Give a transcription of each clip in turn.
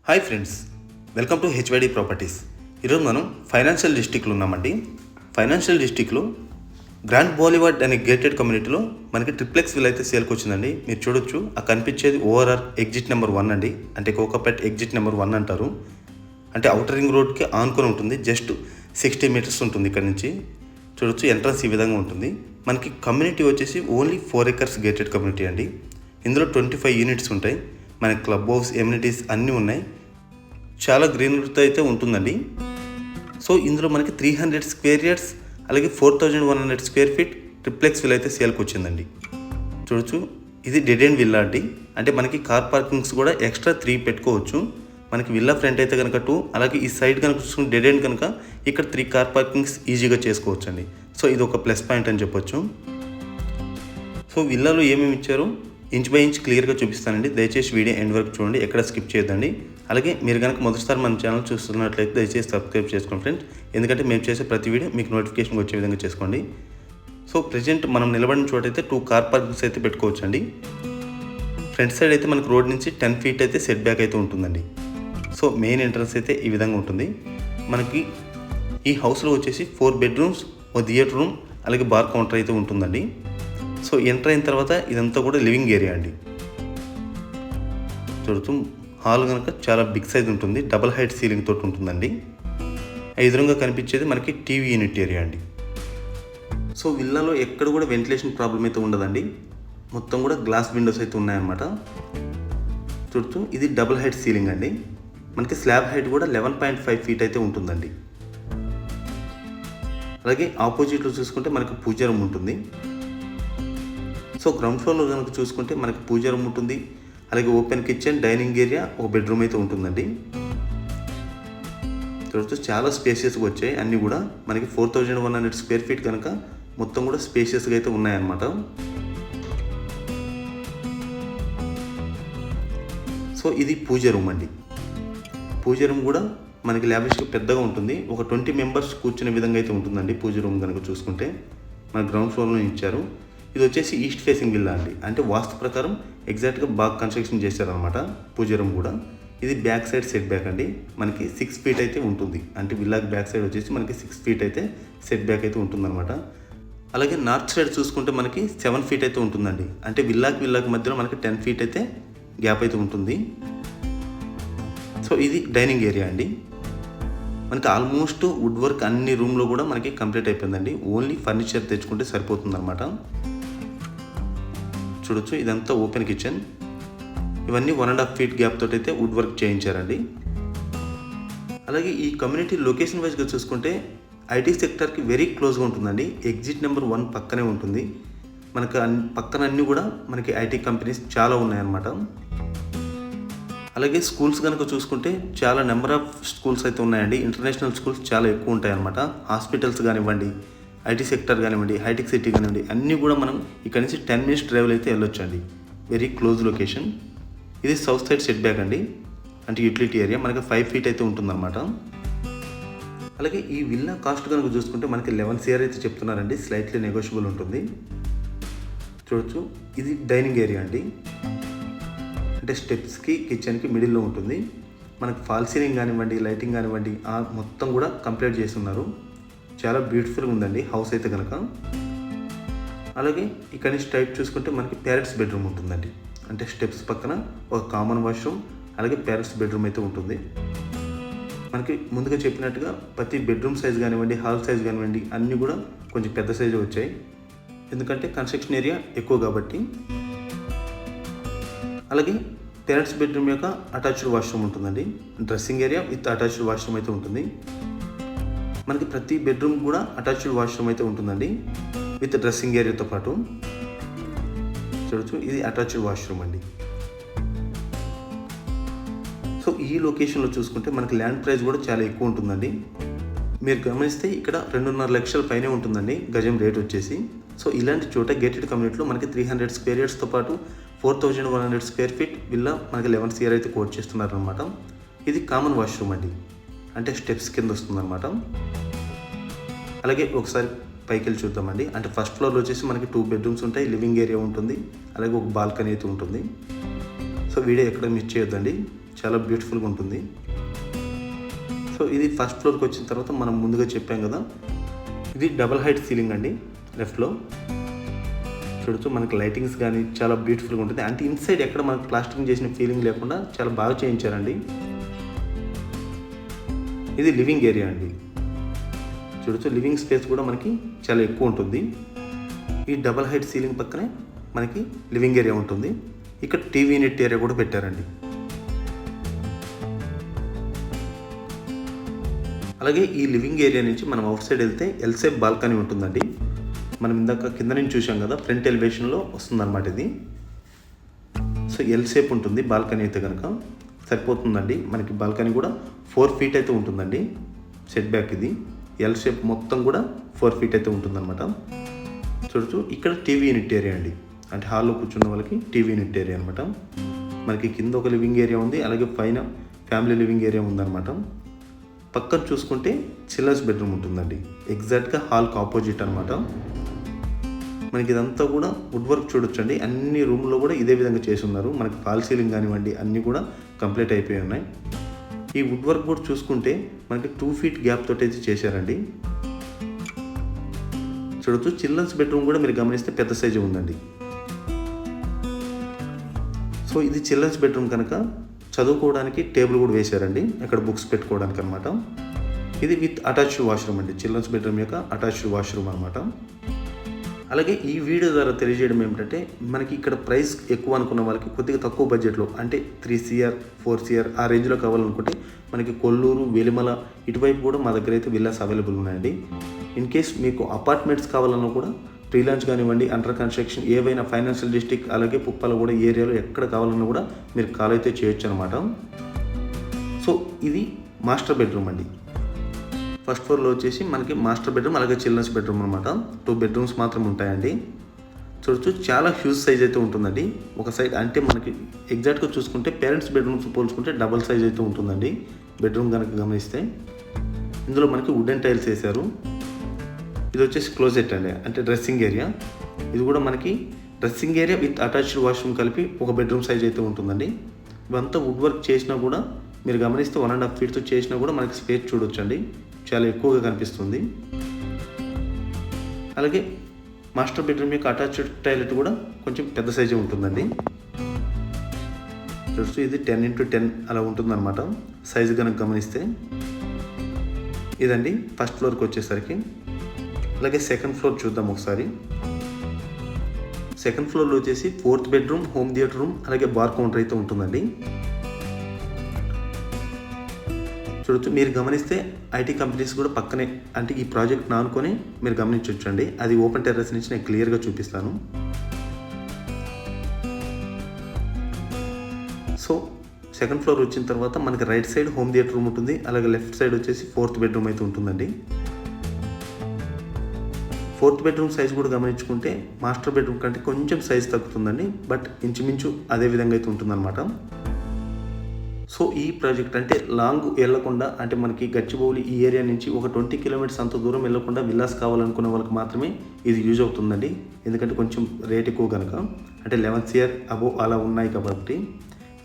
Hi friends, welcome to HYD properties. ఈరోజు మనం financial డిస్ట్రిక్ట్లో ఉన్నామండి. ఫైనాన్షియల్ డిస్ట్రిక్ట్లో గ్రాండ్ బాలీవార్డ్ అనే గేటెడ్ కమ్యూనిటీలో మనకి ట్రిప్లెక్స్ విల్ అయితే సేల్కి వచ్చిందండి. మీరు చూడొచ్చు, ఆ కనిపించేది ఓఆర్ఆర్ ఎగ్జిట్ నెంబర్ 1 అండి. అంటే కోకాపేట్ ఎగ్జిట్ నెంబర్ 1 అంటారు. అంటే అవుటర్ రింగ్ రోడ్కి ఆనుకొని ఉంటుంది. జస్ట్ 60 మీటర్స్ ఉంటుంది ఇక్కడ నుంచి. చూడొచ్చు, ఎంట్రన్స్ ఈ విధంగా ఉంటుంది. మనకి కమ్యూనిటీ వచ్చేసి ఓన్లీ 4 acres గేటెడ్ కమ్యూనిటీ అండి. ఇందులో 25 యూనిట్స్ ఉంటాయి. మనకి క్లబ్ హౌస్, ఎమ్యూనిటీస్ అన్నీ ఉన్నాయి. చాలా గ్రీనరీతో అయితే ఉంటుందండి. సో ఇందులో మనకి 300 స్క్వేర్ యార్డ్స్ అలాగే 4100 స్క్వేర్ ఫీట్ ట్రిప్లెక్స్ విల్ అయితే సేల్కి వచ్చిందండి. చూడొచ్చు, ఇది డెడ్ ఎండ్ విల్లా అండి. అంటే మనకి కార్ పార్కింగ్స్ కూడా ఎక్స్ట్రా 3 పెట్టుకోవచ్చు. మనకి విల్లా ఫ్రంట్ అయితే కనుక 2, అలాగే ఈ సైడ్ కనుక చూసుకుంటే డెడ్ ఎండ్ కనుక ఇక్కడ 3 కార్ పార్కింగ్స్ ఈజీగా చేసుకోవచ్చు అండి. సో ఇది ఒక ప్లస్ పాయింట్ అని చెప్పొచ్చు. సో విల్లాలో ఏమేమి ఇచ్చారో ఇంచ్ బై ఇంచ్ క్లియర్గా చూపిస్తానండి. దయచేసి వీడియో ఎండ్ వరకు చూడండి, ఎక్కడ స్కిప్ చేయొద్దండి. అలాగే మీరు కనుక మొదటిసారి మన ఛానల్ చూస్తున్నట్లయితే దయచేసి సబ్స్క్రైబ్ చేసుకోండి ఫ్రెండ్స్. ఎందుకంటే మేము చేసే ప్రతి వీడియో మీకు నోటిఫికేషన్ వచ్చే విధంగా చేసుకోండి. సో ప్రజెంట్ మనం నిలబడిన చోటైతే 2 కార్ పార్కింగ్స్ అయితే పెట్టుకోవచ్చు అండి. ఫ్రంట్ సైడ్ అయితే మనకు రోడ్ నుంచి 10 feet అయితే సెట్ బ్యాక్ అయితే ఉంటుందండి. సో మెయిన్ ఎంట్రన్స్ అయితే ఈ విధంగా ఉంటుంది. మనకి ఈ హౌస్లో వచ్చేసి 4 bedrooms, ఒక థియేటర్ రూమ్, అలాగే బార్ కౌంటర్ అయితే ఉంటుందండి. సో ఎంటర్ అయిన తర్వాత ఇదంతా కూడా లివింగ్ ఏరియా అండి. చూడొచ్చు, హాల్ కనుక చాలా బిగ్ సైజ్ ఉంటుంది. డబల్ హైట్ సీలింగ్ తోటి ఉంటుందండి. ఎదురుగా కనిపించేది మనకి టీవీ యూనిట్ ఏరియా అండి. సో విల్లాలో ఎక్కడ కూడా వెంటిలేషన్ ప్రాబ్లం అయితే ఉండదండి. మొత్తం కూడా గ్లాస్ విండోస్ అయితే ఉన్నాయన్నమాట. చూడొచ్చు, ఇది డబుల్ హైట్ సీలింగ్ అండి. మనకి స్లాబ్ హైట్ కూడా 11.5 feet అయితే ఉంటుందండి. అలాగే ఆపోజిట్లో చూసుకుంటే మనకి పూజ రూమ్ ఉంటుంది. సో గ్రౌండ్ ఫ్లోర్లో కనుక చూసుకుంటే మనకి పూజ రూమ్ ఉంటుంది. అలాగే ఓపెన్ కిచెన్, డైనింగ్ ఏరియా, ఒక బెడ్రూమ్ అయితే ఉంటుందండి. చూడొచ్చు, చాలా స్పేషియస్గా వచ్చాయి. అన్నీ కూడా మనకి 4100 స్క్వేర్ ఫీట్ కనుక మొత్తం కూడా స్పేషియస్గా అయితే ఉన్నాయన్నమాట. సో ఇది పూజ రూమ్ అండి. పూజ రూమ్ కూడా మనకి లావిష్గా పెద్దగా ఉంటుంది. ఒక 20 members కూర్చునే విధంగా అయితే ఉంటుందండి. పూజ రూమ్ కనుక చూసుకుంటే మన గ్రౌండ్ ఫ్లోర్లో ఇచ్చారు. ఇది వచ్చేసి ఈస్ట్ ఫేసింగ్ విల్లా అండి. అంటే వాస్తు ప్రకారం ఎగ్జాక్ట్గా బాగా కన్స్ట్రక్షన్ చేశారనమాట పూజ రూమ్ కూడా. ఇది బ్యాక్ సైడ్ సెట్ బ్యాక్ అండి. మనకి 6 feet అయితే ఉంటుంది. అంటే విల్లాకి బ్యాక్ సైడ్ వచ్చేసి మనకి 6 feet అయితే సెట్ బ్యాక్ అయితే ఉంటుందన్నమాట. అలాగే నార్త్ సైడ్ చూసుకుంటే మనకి 7 feet అయితే ఉంటుందండి. అంటే విల్లాకి మధ్యలో మనకి 10 feet అయితే గ్యాప్ అయితే ఉంటుంది. సో ఇది డైనింగ్ ఏరియా అండి. మనకి ఆల్మోస్ట్ వుడ్ వర్క్ అన్ని రూమ్లో కూడా మనకి కంప్లీట్ అయిపోయిందండి. ఓన్లీ ఫర్నిచర్ తెచ్చుకుంటే సరిపోతుందన్నమాట. చూడొచ్చు, ఇదంతా ఓపెన్ కిచెన్. ఇవన్నీ 1.5 feet గ్యాప్ తోటి అయితే వుడ్ వర్క్ చేయించారండి. అలాగే ఈ కమ్యూనిటీ లొకేషన్ వైజ్గా చూసుకుంటే ఐటీ సెక్టర్కి వెరీ క్లోజ్గా ఉంటుందండి. ఎగ్జిట్ నెంబర్ 1 పక్కనే ఉంటుంది. మనకు పక్కన అన్నీ కూడా మనకి ఐటీ కంపెనీస్ చాలా ఉన్నాయన్నమాట. అలాగే స్కూల్స్ కనుక చూసుకుంటే చాలా నెంబర్ ఆఫ్ స్కూల్స్ అయితే ఉన్నాయండి. ఇంటర్నేషనల్ స్కూల్స్ చాలా ఎక్కువ ఉంటాయన్నమాట. హాస్పిటల్స్ కానివ్వండి, ఐటీ సెక్టర్ కానివ్వండి, హైటెక్ సిటీ కానివ్వండి, అన్నీ కూడా మనం ఇక్కడ నుంచి 10 minutes డ్రైవ్లో అయితే వెళ్ళొచ్చు అండి. Very close location. ఇది సౌత్ సైడ్ సెట్ బ్యాక్ అండి. అంటే యూటిలిటీ ఏరియా మనకి 5 feet అయితే ఉంటుందన్నమాట. అలాగే ఈ విల్లా కాస్ట్ కనుక చూసుకుంటే మనకి 11 crore అయితే చెప్తున్నారండి. స్లైట్లీ నెగోషియబుల్ ఉంటుంది. చూడొచ్చు, ఇది డైనింగ్ ఏరియా అండి. అంటే స్టెప్స్కి కిచెన్కి మిడిల్లో ఉంటుంది. మనకి ఫాల్ సీలింగ్ కానివ్వండి, లైటింగ్ కానివ్వండి మొత్తం కూడా కంప్లీట్ చేస్తున్నారు. చాలా బ్యూటిఫుల్గా ఉందండి హౌస్ అయితే కనుక. అలాగే ఇక్కడ నుంచి టైప్ చూసుకుంటే మనకి పేరెంట్స్ బెడ్రూమ్ ఉంటుందండి. అంటే స్టెప్స్ పక్కన ఒక కామన్ వాష్రూమ్, అలాగే పేరెంట్స్ బెడ్రూమ్ అయితే ఉంటుంది. మనకి ముందుగా చెప్పినట్టుగా ప్రతి బెడ్రూమ్ సైజ్ కానివ్వండి, హాల్ సైజ్ కానివ్వండి అన్నీ కూడా కొంచెం పెద్ద సైజు వచ్చాయి. ఎందుకంటే కన్స్ట్రక్షన్ ఏరియా ఎక్కువ కాబట్టి. అలాగే పేరెంట్స్ బెడ్రూమ్ యొక్క అటాచ్డ్ వాష్రూమ్ ఉంటుందండి. Dressing area with attached washroom అయితే ఉంటుంది. మనకి ప్రతి బెడ్రూమ్ కూడా అటాచ్డ్ వాష్రూమ్ అయితే ఉంటుందండి, విత్ డ్రెస్సింగ్ ఏరియాతో పాటు. చూడొచ్చు, ఇది అటాచ్డ్ వాష్రూమ్ అండి. సో ఈ లొకేషన్లో చూసుకుంటే మనకి ల్యాండ్ ప్రైస్ కూడా చాలా ఎక్కువ ఉంటుందండి. మీరు గమనిస్తే ఇక్కడ 2.5 లక్షల పైనే ఉంటుందండి గజం రేట్ వచ్చేసి. సో ఇలాంటి చోట గేటెడ్ కమ్యూనిటీలో మనకి 300 స్క్వేర్ యార్డ్స్తో పాటు 4100 స్క్వేర్ ఫీట్ విల్లా మనకి 11 crore అయితే కోట్ చేస్తున్నారనమాట. ఇది కామన్ వాష్రూమ్ అండి. అంటే స్టెప్స్ కింద వస్తుందన్నమాట. అలాగే ఒకసారి పైకి వెళ్ళి చూద్దామండి. అంటే ఫస్ట్ ఫ్లోర్లో వచ్చేసి మనకి 2 bedrooms ఉంటాయి, లివింగ్ ఏరియా ఉంటుంది, అలాగే ఒక బాల్కనీ అయితే ఉంటుంది. సో వీడియో ఎక్కడ మిస్ చేయొద్దండి. చాలా బ్యూటిఫుల్గా ఉంటుంది. సో ఇది ఫస్ట్ ఫ్లోర్కి వచ్చిన తర్వాత మనం ముందుగా చెప్పాం కదా, ఇది డబల్ హైట్ సీలింగ్ అండి. లెఫ్ట్లో చూడొచ్చు, మనకి లైటింగ్స్ కానీ చాలా బ్యూటిఫుల్గా ఉంటుంది. అంటే ఇన్సైడ్ ఎక్కడ మనకు ప్లాస్టరింగ్ చేసిన ఫీలింగ్ లేకుండా చాలా బాగా చేయించారండి. ఇది లివింగ్ ఏరియా అండి. చూడొచ్చు, లివింగ్ స్పేస్ కూడా మనకి చాలా ఎక్కువ ఉంటుంది. ఈ డబల్ హైట్ సీలింగ్ పక్కనే మనకి లివింగ్ ఏరియా ఉంటుంది. ఇక్కడ టీవీ యూనిట్ ఏరియా కూడా పెట్టారండి. అలాగే ఈ లివింగ్ ఏరియా నుంచి మనం అవుట్ సైడ్ వెళ్తే ఎల్ షేప్ బాల్కనీ ఉంటుందండి. మనం ఇందాక కింద నుంచి చూసాం కదా, ఫ్రంట్ ఎలివేషన్లో వస్తుందన్నమాట ఇది. సో ఎల్ షేప్ ఉంటుంది బాల్కనీ అయితే కనుక సరిపోతుందండి. మనకి బాల్కనీ కూడా 4 feet అయితే ఉంటుందండి. సెట్ బ్యాక్ ఇది ఎల్ షేప్ మొత్తం కూడా 4 feet అయితే ఉంటుందన్నమాట. చూడొచ్చు, ఇక్కడ టీవీ యూనిట్ ఏరియా అండి. అంటే హాల్లో కూర్చున్న వాళ్ళకి టీవీ యూనిట్ ఏరియా అనమాట. మనకి కింద ఒక లివింగ్ ఏరియా ఉంది, అలాగే పైన ఫ్యామిలీ లివింగ్ ఏరియా ఉందన్నమాట. పక్కన చూసుకుంటే చిల్డ్రన్స్ బెడ్రూమ్ ఉంటుందండి. ఎగ్జాక్ట్గా హాల్కి ఆపోజిట్ అనమాట. మనకి ఇదంతా కూడా వుడ్ వర్క్ చూడొచ్చండి. అన్ని రూమ్లో కూడా ఇదే విధంగా చేసి ఉన్నారు. మనకి ఫాల్ సీలింగ్ కానివ్వండి అన్నీ కూడా కంప్లీట్ అయిపోయి ఉన్నాయి. ఈ వుడ్ వర్క్ కూడా చూసుకుంటే మనకి 2 feet గ్యాప్ తోటి అయితే చేశారండి. చూడొచ్చు, చిల్డ్రన్స్ బెడ్రూమ్ కూడా మీరు గమనిస్తే పెద్ద సైజు ఉందండి. సో ఇది చిల్డ్రన్స్ బెడ్రూమ్ కనుక చదువుకోవడానికి టేబుల్ కూడా వేశారండి, అక్కడ బుక్స్ పెట్టుకోవడానికి అనమాట. ఇది విత్ అటాచ్డ్ వాష్రూమ్ అండి. చిల్డ్రన్స్ బెడ్రూమ్ యొక్క అటాచ్డ్ వాష్రూమ్ అనమాట. అలాగే ఈ వీడియో ద్వారా తెలియజేయడం ఏమిటంటే, మనకి ఇక్కడ ప్రైస్ ఎక్కువ అనుకున్న వాళ్ళకి కొద్దిగా తక్కువ బడ్జెట్లో అంటే 3 CR 4 CR ఆ రేంజ్లో కావాలనుకుంటే మనకి కొల్లూరు, వెలిమల ఇటువైపు కూడా మా దగ్గర అయితే విల్లాస్ అవైలబుల్ ఉన్నాయండి. ఇన్ కేస్ మీకు అపార్ట్మెంట్స్ కావాలన్నా కూడా ప్రీ లాంచ్ కానివ్వండి, అండర్ కన్స్ట్రక్షన్ ఏవైనా ఫైనాన్షియల్ డిస్ట్రిక్ట్ అలాగే పుప్పాల కూడా ఏరియాలో ఎక్కడ కావాలన్నా కూడా మీరు కాల్ అయితే చేయొచ్చు అనమాట. సో ఇది మాస్టర్ బెడ్రూమ్ అండి. ఫస్ట్ ఫ్లోర్లో వచ్చేసి మనకి మాస్టర్ బెడ్రూమ్ అలాగే చిల్డ్రన్స్ బెడ్రూమ్ అనమాట. 2 bedrooms మాత్రం ఉంటాయండి. చూడొచ్చు, చాలా హ్యూజ్ సైజ్ అయితే ఉంటుందండి. ఒక సైడ్ అంటే మనకి ఎగ్జాక్ట్గా చూసుకుంటే పేరెంట్స్ బెడ్రూమ్స్ పోల్చుకుంటే డబల్ సైజ్ అయితే ఉంటుందండి బెడ్రూమ్ కనుక గమనిస్తే. ఇందులో మనకి వుడెన్ టైల్స్ వేశారు. ఇది వచ్చేసి క్లోజెట్ అండి, అంటే డ్రెస్సింగ్ ఏరియా. ఇది కూడా మనకి dressing area with attached washroom కలిపి ఒక బెడ్రూమ్ సైజ్ అయితే ఉంటుందండి. ఇవంతా వుడ్ వర్క్ చేసినా కూడా మీరు గమనిస్తే 1.5 feetతో చేసినా కూడా మనకి స్పేస్ చూడొచ్చండి, చాలా ఎక్కువగా కనిపిస్తుంది. అలాగే మాస్టర్ బెడ్రూమ్ యొక్క అటాచ్డ్ టాయిలెట్ కూడా కొంచెం పెద్ద సైజే ఉంటుందండి. చూస్తూ ఇది 10x10 అలా ఉంటుందన్నమాట సైజు కనుక గమనిస్తే. ఇదండి ఫస్ట్ ఫ్లోర్కి వచ్చేసరికి. అలాగే సెకండ్ ఫ్లోర్ చూద్దాం ఒకసారి. సెకండ్ ఫ్లోర్లో వచ్చేసి 4th bedroom, home theatre room అలాగే బార్ కౌంటర్ అయితే ఉంటుందండి. చూడొచ్చు, మీరు గమనిస్తే ఐటీ కంపెనీస్ కూడా పక్కనే, అంటే ఈ ప్రాజెక్ట్ నానుకొని మీరు గమనించవచ్చండి. అది ఓపెన్ టెర్రస్ నుంచి నేను క్లియర్గా చూపిస్తాను. సో సెకండ్ ఫ్లోర్ వచ్చిన తర్వాత మనకి right side home theatre room ఉంటుంది, అలాగే లెఫ్ట్ సైడ్ వచ్చేసి 4th bedroom అయితే ఉంటుందండి. 4th bedroom సైజ్ కూడా గమనించుకుంటే మాస్టర్ బెడ్రూమ్ కంటే కొంచెం సైజ్ తగ్గుతుందండి, బట్ ఇంచుమించు అదే విధంగా అయితే ఉంటుందన్నమాట. సో ఈ ప్రాజెక్ట్ అంటే లాంగ్ వెళ్ళకుండా, అంటే మనకి గచ్చిబౌలి ఈ ఏరియా నుంచి ఒక 20 kilometers అంత దూరం వెళ్ళకుండా విల్లాస్ కావాలనుకునే వాళ్ళకి మాత్రమే ఇది యూజ్ అవుతుందండి. ఎందుకంటే కొంచెం రేట్ ఎక్కువ కనుక, అంటే 11 CR అబోవ్ అలా ఉన్నాయి కాబట్టి.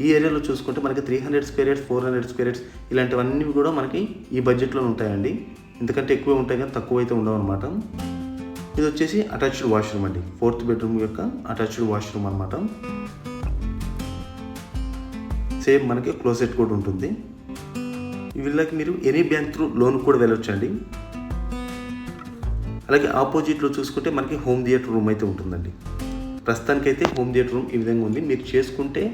ఈ ఏరియాలో చూసుకుంటే మనకి 300 square yards 400 square yards ఇలాంటివన్నీ కూడా మనకి ఈ బడ్జెట్లో ఉంటాయండి. ఎందుకంటే ఎక్కువ ఉంటాయి కానీ తక్కువ అయితే ఉండవు అనమాట. ఇది వచ్చేసి అటాచ్డ్ వాష్రూమ్ అండి, 4th bedroom యొక్క అటాచ్డ్ వాష్రూమ్ అనమాట. సేమ్ మనకి క్లోజెట్ కూడా ఉంటుంది. ఈ విల్లాకి మీరు ఎనీ బ్యాంక్ త్రూ లోన్ కూడా వెళ్ళొచ్చండి. అలాగే ఆపోజిట్లో చూసుకుంటే మనకి హోమ్ థియేటర్ రూమ్ అయితే ఉంటుందండి. ప్రస్తుతానికైతే హోమ్ థియేటర్ రూమ్ ఈ విధంగా ఉంది. మీరు చేసుకుంటే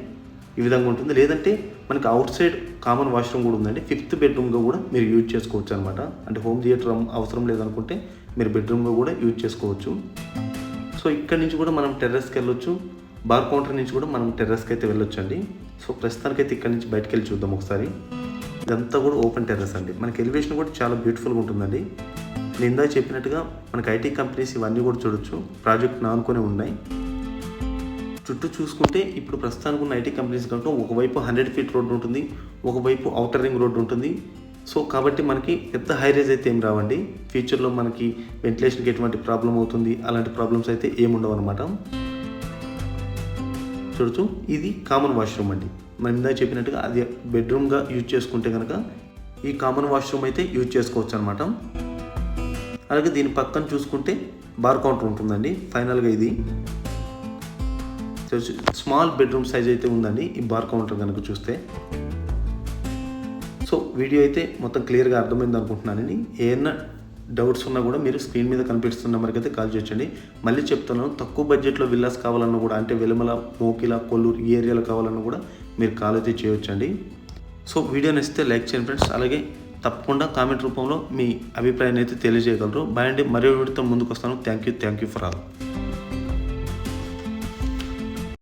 ఈ విధంగా ఉంటుంది, లేదంటే మనకి అవుట్ సైడ్ కామన్ వాష్రూమ్ కూడా ఉందండి. 5th bedroomగా కూడా మీరు యూజ్ చేసుకోవచ్చు అనమాట. అంటే హోమ్ థియేటర్ అవసరం లేదనుకుంటే మీరు బెడ్రూమ్గా కూడా యూజ్ చేసుకోవచ్చు. సో ఇక్కడ నుంచి కూడా మనం టెర్రస్కి వెళ్ళొచ్చు, బార్ కౌంటర్ నుంచి కూడా మనం టెర్రస్కి అయితే వెళ్ళొచ్చు అండి. సో ప్రస్తుతానికైతే ఇక్కడ నుంచి బయటకు వెళ్ళి చూద్దాం ఒకసారి. ఇదంతా కూడా ఓపెన్ టెర్రస్ అండి. మనకి ఎలివేషన్ కూడా చాలా బ్యూటిఫుల్గా ఉంటుందండి. నేను ఇందాక చెప్పినట్టుగా మనకి ఐటీ కంపెనీస్ ఇవన్నీ కూడా చూడొచ్చు, ప్రాజెక్ట్ నానుకొని ఉన్నాయి. చుట్టూ చూసుకుంటే ఇప్పుడు ప్రస్తుతానికి ఉన్న ఐటీ కంపెనీస్ కంటే ఒకవైపు 100 feet రోడ్డు ఉంటుంది, ఒకవైపు ఔటర్ రింగ్ రోడ్డు ఉంటుంది. సో కాబట్టి మనకి పెద్ద హై రైజ్ అయితే ఏం రావండి. ఫ్యూచర్లో మనకి వెంటిలేషన్కి ఎటువంటి ప్రాబ్లం అవుతుంది అలాంటి ప్రాబ్లమ్స్ అయితే ఏముండవు అనమాట. చూడొచ్చు, ఇది కామన్ వాష్రూమ్ అండి. మనం ఇందాక చెప్పినట్టుగా అది బెడ్రూమ్గా యూజ్ చేసుకుంటే కనుక ఈ కామన్ వాష్రూమ్ అయితే యూజ్ చేసుకోవచ్చు అనమాట. అలాగే దీని పక్కన చూసుకుంటే బార్ కౌంటర్ ఉంటుందండి. ఫైనల్గా ఇది స్మాల్ బెడ్రూమ్ సైజ్ అయితే ఉందండి ఈ బార్ కౌంటర్ కనుక చూస్తే. సో వీడియో అయితే మొత్తం క్లియర్గా అర్థమైంది అనుకుంటున్నానండి. ఏమన్నా డౌట్స్ ఉన్నా కూడా మీరు స్క్రీన్ మీద కనిపిస్తున్న నెంబర్కి అయితే కాల్ చేయొచ్చండి. మళ్ళీ చెప్తున్నాను, తక్కువ బడ్జెట్లో విల్లాస్ కావాలన్నా కూడా, అంటే వెలుమల, మోకిల, కొల్లూరు ఈ ఏరియాలో కావాలన్నా కూడా మీరు కాల్ అయితే చేయొచ్చండి. సో వీడియో నచ్చితే లైక్ చేయండి ఫ్రెండ్స్. అలాగే తప్పకుండా కామెంట్ రూపంలో మీ అభిప్రాయాన్ని అయితే తెలియజేయగలరు. బాయ్ అండి. మరో వీడియోతో ముందుకు వస్తాను. Thank you for all.